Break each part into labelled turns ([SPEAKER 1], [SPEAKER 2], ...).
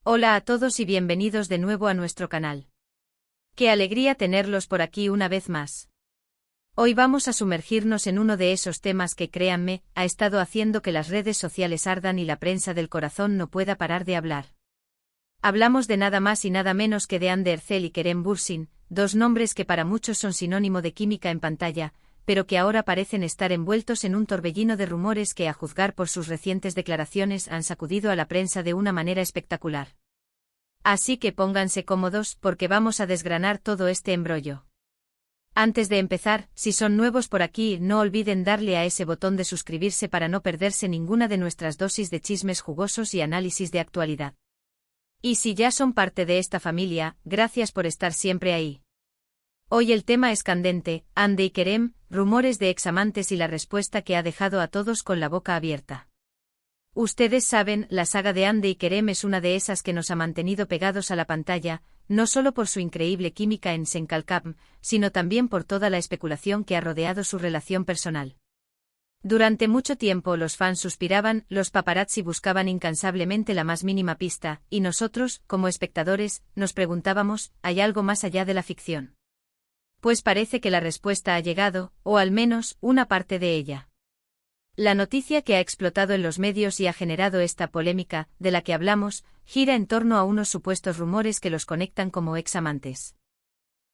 [SPEAKER 1] Hola a todos y bienvenidos de nuevo a nuestro canal. Qué alegría tenerlos por aquí una vez más. Hoy vamos a sumergirnos en uno de esos temas que, créanme, ha estado haciendo que las redes sociales ardan y la prensa del corazón no pueda parar de hablar. Hablamos de nada más y nada menos que de Hande Erçel y Kerem Bürsin, dos nombres que para muchos son sinónimo de química en pantalla, pero que ahora parecen estar envueltos en un torbellino de rumores que, a juzgar por sus recientes declaraciones, han sacudido a la prensa de una manera espectacular. Así que pónganse cómodos porque vamos a desgranar todo este embrollo. Antes de empezar, si son nuevos por aquí, no olviden darle a ese botón de suscribirse para no perderse ninguna de nuestras dosis de chismes jugosos y análisis de actualidad. Y si ya son parte de esta familia, gracias por estar siempre ahí. Hoy el tema es candente: Hande y Kerem, rumores de examantes y la respuesta que ha dejado a todos con la boca abierta. Ustedes saben, la saga de Hande y Kerem es una de esas que nos ha mantenido pegados a la pantalla, no solo por su increíble química en Senkalkam, sino también por toda la especulación que ha rodeado su relación personal. Durante mucho tiempo los fans suspiraban, los paparazzi buscaban incansablemente la más mínima pista, y nosotros, como espectadores, nos preguntábamos, ¿hay algo más allá de la ficción? Pues parece que la respuesta ha llegado, o al menos, una parte de ella. La noticia que ha explotado en los medios y ha generado esta polémica, de la que hablamos, gira en torno a unos supuestos rumores que los conectan como examantes.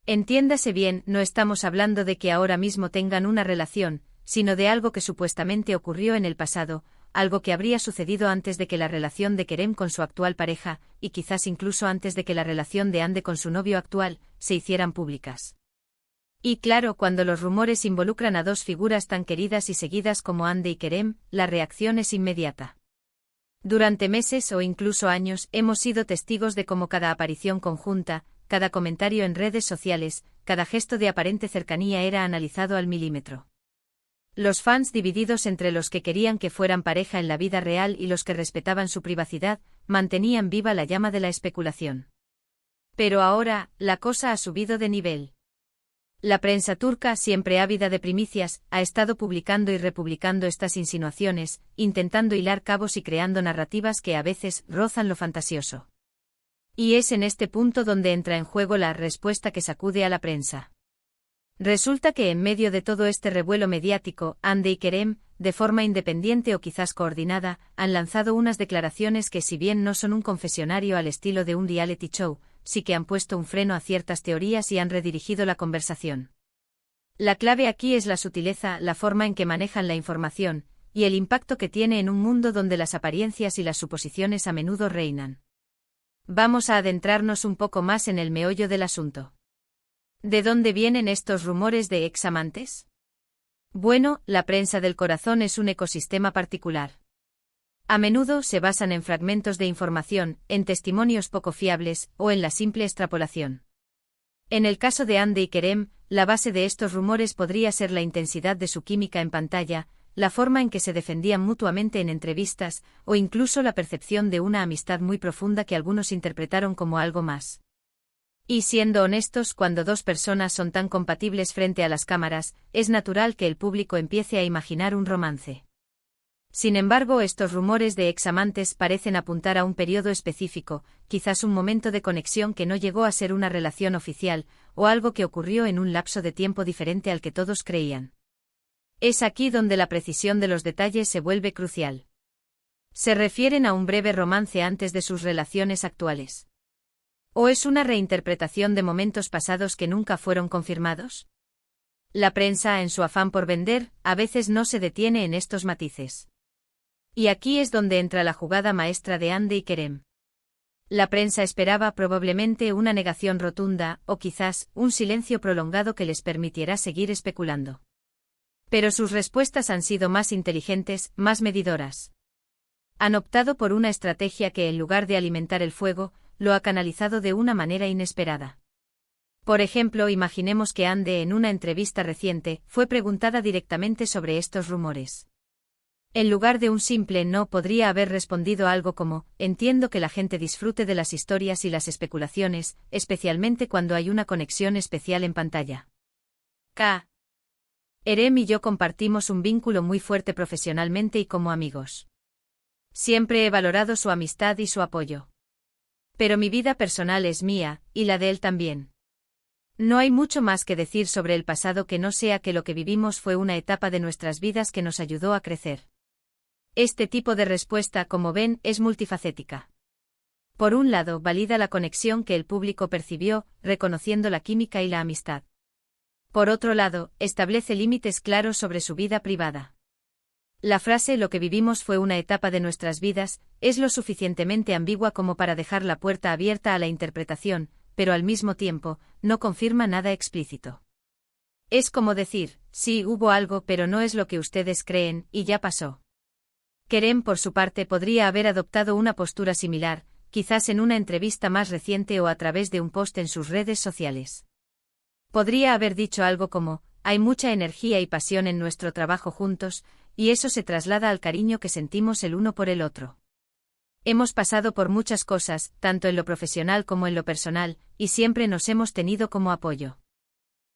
[SPEAKER 1] Entiéndase bien, no estamos hablando de que ahora mismo tengan una relación, sino de algo que supuestamente ocurrió en el pasado, algo que habría sucedido antes de que la relación de Kerem con su actual pareja, y quizás incluso antes de que la relación de Hande con su novio actual, se hicieran públicas. Y claro, cuando los rumores involucran a dos figuras tan queridas y seguidas como Hande y Kerem, la reacción es inmediata. Durante meses o incluso años hemos sido testigos de cómo cada aparición conjunta, cada comentario en redes sociales, cada gesto de aparente cercanía era analizado al milímetro. Los fans divididos entre los que querían que fueran pareja en la vida real y los que respetaban su privacidad, mantenían viva la llama de la especulación. Pero ahora, la cosa ha subido de nivel. La prensa turca, siempre ávida de primicias, ha estado publicando y republicando estas insinuaciones, intentando hilar cabos y creando narrativas que a veces rozan lo fantasioso. Y es en este punto donde entra en juego la respuesta que sacude a la prensa. Resulta que en medio de todo este revuelo mediático, Hande y Kerem, de forma independiente o quizás coordinada, han lanzado unas declaraciones que, si bien no son un confesionario al estilo de un reality show, sí que han puesto un freno a ciertas teorías y han redirigido la conversación. La clave aquí es la sutileza, la forma en que manejan la información, y el impacto que tiene en un mundo donde las apariencias y las suposiciones a menudo reinan. Vamos a adentrarnos un poco más en el meollo del asunto. ¿De dónde vienen estos rumores de examantes? Bueno, la prensa del corazón es un ecosistema particular. A menudo se basan en fragmentos de información, en testimonios poco fiables, o en la simple extrapolación. En el caso de Hande y Kerem, la base de estos rumores podría ser la intensidad de su química en pantalla, la forma en que se defendían mutuamente en entrevistas, o incluso la percepción de una amistad muy profunda que algunos interpretaron como algo más. Y siendo honestos, cuando dos personas son tan compatibles frente a las cámaras, es natural que el público empiece a imaginar un romance. Sin embargo, estos rumores de examantes parecen apuntar a un periodo específico, quizás un momento de conexión que no llegó a ser una relación oficial, o algo que ocurrió en un lapso de tiempo diferente al que todos creían. Es aquí donde la precisión de los detalles se vuelve crucial. ¿Se refieren a un breve romance antes de sus relaciones actuales? ¿O es una reinterpretación de momentos pasados que nunca fueron confirmados? La prensa, en su afán por vender, a veces no se detiene en estos matices. Y aquí es donde entra la jugada maestra de Hande y Kerem. La prensa esperaba probablemente una negación rotunda, o quizás, un silencio prolongado que les permitiera seguir especulando. Pero sus respuestas han sido más inteligentes, más medidoras. Han optado por una estrategia que, en lugar de alimentar el fuego, lo ha canalizado de una manera inesperada. Por ejemplo, imaginemos que Hande, en una entrevista reciente, fue preguntada directamente sobre estos rumores. En lugar de un simple no, podría haber respondido algo como: entiendo que la gente disfrute de las historias y las especulaciones, especialmente cuando hay una conexión especial en pantalla. Kerem y yo compartimos un vínculo muy fuerte profesionalmente y como amigos. Siempre he valorado su amistad y su apoyo. Pero mi vida personal es mía, y la de él también. No hay mucho más que decir sobre el pasado que no sea que lo que vivimos fue una etapa de nuestras vidas que nos ayudó a crecer. Este tipo de respuesta, como ven, es multifacética. Por un lado, valida la conexión que el público percibió, reconociendo la química y la amistad. Por otro lado, establece límites claros sobre su vida privada. La frase "lo que vivimos fue una etapa de nuestras vidas" es lo suficientemente ambigua como para dejar la puerta abierta a la interpretación, pero al mismo tiempo, no confirma nada explícito. Es como decir, sí, hubo algo, pero no es lo que ustedes creen, y ya pasó. Kerem, por su parte, podría haber adoptado una postura similar, quizás en una entrevista más reciente o a través de un post en sus redes sociales. Podría haber dicho algo como, hay mucha energía y pasión en nuestro trabajo juntos, y eso se traslada al cariño que sentimos el uno por el otro. Hemos pasado por muchas cosas, tanto en lo profesional como en lo personal, y siempre nos hemos tenido como apoyo.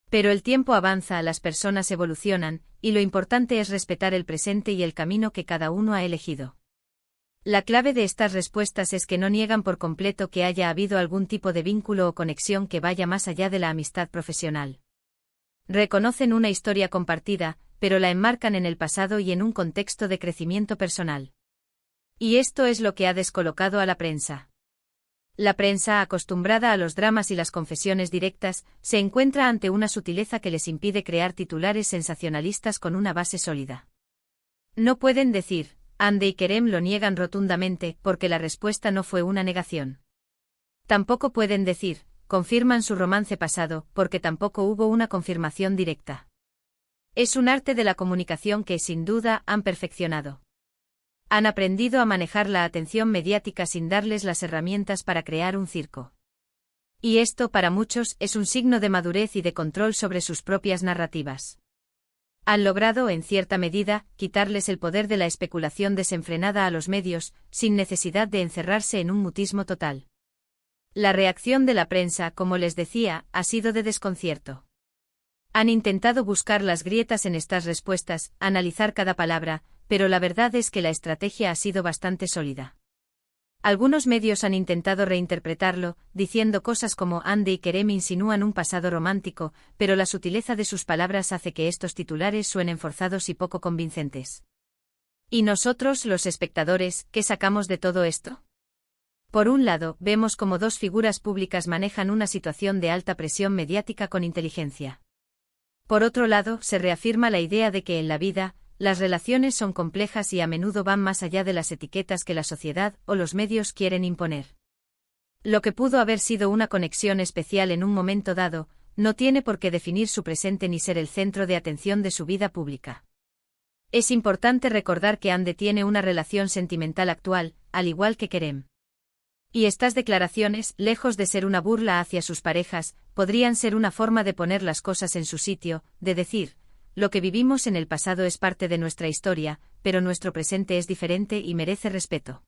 [SPEAKER 1] Pero el tiempo avanza, las personas evolucionan, y lo importante es respetar el presente y el camino que cada uno ha elegido. La clave de estas respuestas es que no niegan por completo que haya habido algún tipo de vínculo o conexión que vaya más allá de la amistad profesional. Reconocen una historia compartida, pero la enmarcan en el pasado y en un contexto de crecimiento personal. Y esto es lo que ha descolocado a la prensa. La prensa, acostumbrada a los dramas y las confesiones directas, se encuentra ante una sutileza que les impide crear titulares sensacionalistas con una base sólida. No pueden decir, Hande y Kerem lo niegan rotundamente, porque la respuesta no fue una negación. Tampoco pueden decir, confirman su romance pasado, porque tampoco hubo una confirmación directa. Es un arte de la comunicación que, sin duda, han perfeccionado. Han aprendido a manejar la atención mediática sin darles las herramientas para crear un circo. Y esto, para muchos, es un signo de madurez y de control sobre sus propias narrativas. Han logrado, en cierta medida, quitarles el poder de la especulación desenfrenada a los medios, sin necesidad de encerrarse en un mutismo total. La reacción de la prensa, como les decía, ha sido de desconcierto. Han intentado buscar las grietas en estas respuestas, analizar cada palabra, pero la verdad es que la estrategia ha sido bastante sólida. Algunos medios han intentado reinterpretarlo, diciendo cosas como Hande y Kerem insinúan un pasado romántico, pero la sutileza de sus palabras hace que estos titulares suenen forzados y poco convincentes. ¿Y nosotros, los espectadores, qué sacamos de todo esto? Por un lado, vemos cómo dos figuras públicas manejan una situación de alta presión mediática con inteligencia. Por otro lado, se reafirma la idea de que en la vida, las relaciones son complejas y a menudo van más allá de las etiquetas que la sociedad o los medios quieren imponer. Lo que pudo haber sido una conexión especial en un momento dado, no tiene por qué definir su presente ni ser el centro de atención de su vida pública. Es importante recordar que Hande tiene una relación sentimental actual, al igual que Kerem. Y estas declaraciones, lejos de ser una burla hacia sus parejas, podrían ser una forma de poner las cosas en su sitio, de decir, lo que vivimos en el pasado es parte de nuestra historia, pero nuestro presente es diferente y merece respeto.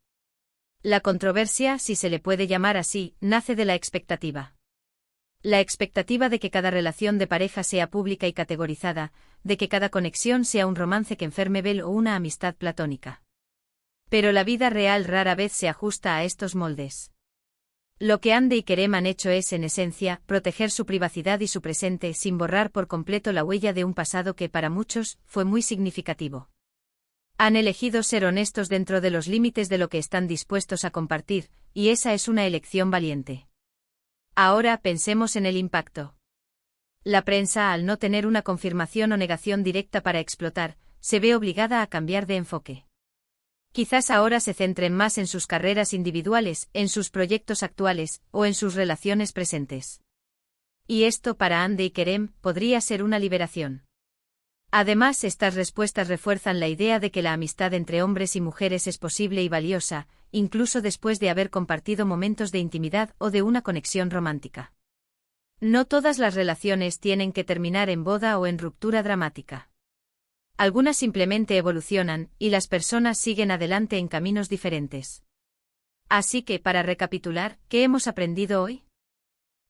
[SPEAKER 1] La controversia, si se le puede llamar así, nace de la expectativa. La expectativa de que cada relación de pareja sea pública y categorizada, de que cada conexión sea un romance que enferme o una amistad platónica. Pero la vida real rara vez se ajusta a estos moldes. Lo que Hande y Kerem han hecho es, en esencia, proteger su privacidad y su presente sin borrar por completo la huella de un pasado que, para muchos, fue muy significativo. Han elegido ser honestos dentro de los límites de lo que están dispuestos a compartir, y esa es una elección valiente. Ahora pensemos en el impacto. La prensa, al no tener una confirmación o negación directa para explotar, se ve obligada a cambiar de enfoque. Quizás ahora se centren más en sus carreras individuales, en sus proyectos actuales, o en sus relaciones presentes. Y esto, para Hande y Kerem, podría ser una liberación. Además, estas respuestas refuerzan la idea de que la amistad entre hombres y mujeres es posible y valiosa, incluso después de haber compartido momentos de intimidad o de una conexión romántica. No todas las relaciones tienen que terminar en boda o en ruptura dramática. Algunas simplemente evolucionan, y las personas siguen adelante en caminos diferentes. Así que, para recapitular, ¿qué hemos aprendido hoy?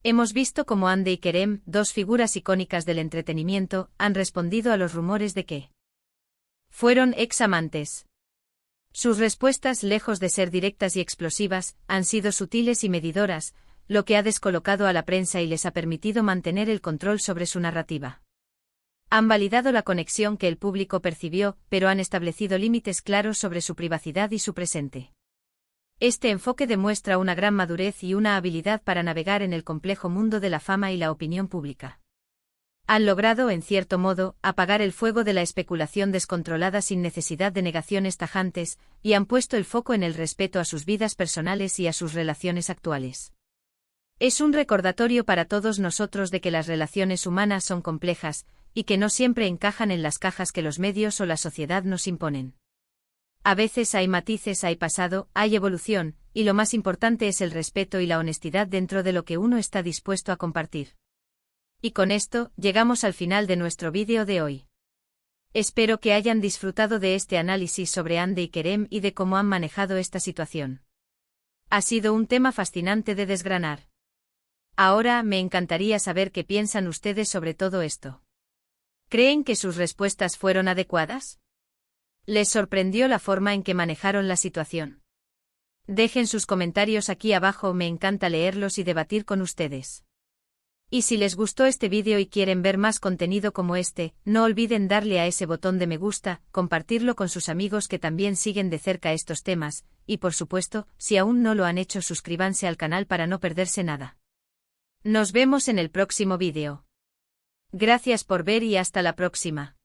[SPEAKER 1] Hemos visto cómo Hande y Kerem, dos figuras icónicas del entretenimiento, han respondido a los rumores de que fueron ex amantes. Sus respuestas, lejos de ser directas y explosivas, han sido sutiles y medidoras, lo que ha descolocado a la prensa y les ha permitido mantener el control sobre su narrativa. Han validado la conexión que el público percibió, pero han establecido límites claros sobre su privacidad y su presente. Este enfoque demuestra una gran madurez y una habilidad para navegar en el complejo mundo de la fama y la opinión pública. Han logrado, en cierto modo, apagar el fuego de la especulación descontrolada sin necesidad de negaciones tajantes, y han puesto el foco en el respeto a sus vidas personales y a sus relaciones actuales. Es un recordatorio para todos nosotros de que las relaciones humanas son complejas, y que no siempre encajan en las cajas que los medios o la sociedad nos imponen. A veces hay matices, hay pasado, hay evolución, y lo más importante es el respeto y la honestidad dentro de lo que uno está dispuesto a compartir. Y con esto, llegamos al final de nuestro vídeo de hoy. Espero que hayan disfrutado de este análisis sobre Hande y Kerem y de cómo han manejado esta situación. Ha sido un tema fascinante de desgranar. Ahora me encantaría saber qué piensan ustedes sobre todo esto. ¿Creen que sus respuestas fueron adecuadas? ¿Les sorprendió la forma en que manejaron la situación? Dejen sus comentarios aquí abajo, me encanta leerlos y debatir con ustedes. Y si les gustó este vídeo y quieren ver más contenido como este, no olviden darle a ese botón de me gusta, compartirlo con sus amigos que también siguen de cerca estos temas, y por supuesto, si aún no lo han hecho, suscríbanse al canal para no perderse nada. Nos vemos en el próximo vídeo. Gracias por ver y hasta la próxima.